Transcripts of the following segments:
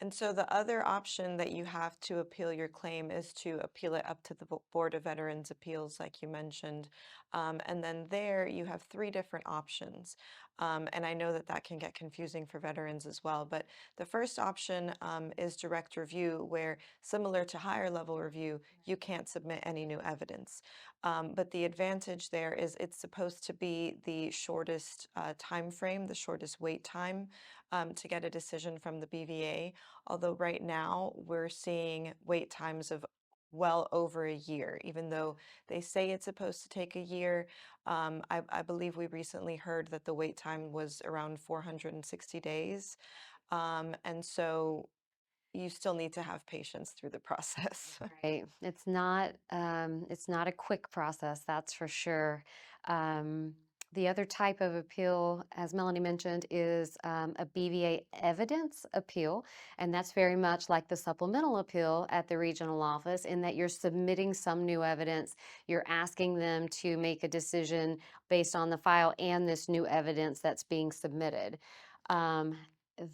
And so the other option that you have to appeal your claim is to appeal it up to the Board of Veterans Appeals, like you mentioned. And then there you have three different options. And I know that that can get confusing for veterans as well. But the first option is direct review, where similar to higher level review, you can't submit any new evidence. But the advantage there is it's supposed to be the shortest time frame, the shortest wait time to get a decision from the BVA. Although right now we're seeing wait times of well over a year, even though they say it's supposed to take a year. I believe we recently heard that the wait time was around 460 days. And so you still need to have patience through the process. Right. It's not a quick process, that's for sure. Um, the other type of appeal, as Melanie mentioned, is a BVA evidence appeal. And that's very much like the supplemental appeal at the regional office in that you're submitting some new evidence. You're asking them to make a decision based on the file and this new evidence that's being submitted. Um,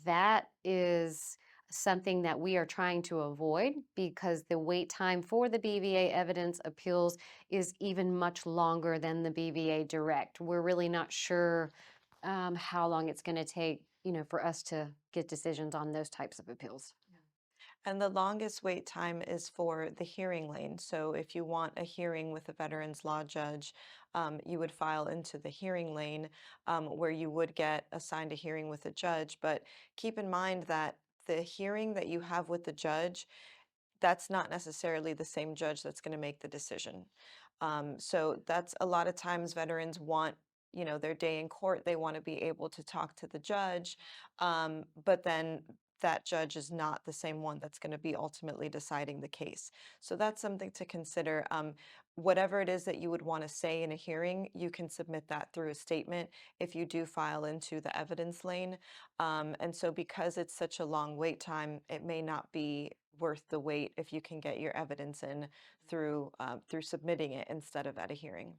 that is something that we are trying to avoid because the wait time for the BVA evidence appeals is even much longer than the BVA direct. We're really not sure how long it's going to take, for us to get decisions on those types of appeals. And the longest wait time is for the hearing lane. So if you want a hearing with a veterans law judge, you would file into the hearing lane where you would get assigned a hearing with a judge. But keep in mind that the hearing that you have with the judge, that's not necessarily the same judge that's going to make the decision. So that's a lot of times veterans want, their day in court, they want to be able to talk to the judge, but then that judge is not the same one that's going to be ultimately deciding the case. So that's something to consider. Whatever it is that you would want to say in a hearing, you can submit that through a statement if you do file into the evidence lane. And so because it's such a long wait time, it may not be worth the wait if you can get your evidence in through submitting it instead of at a hearing.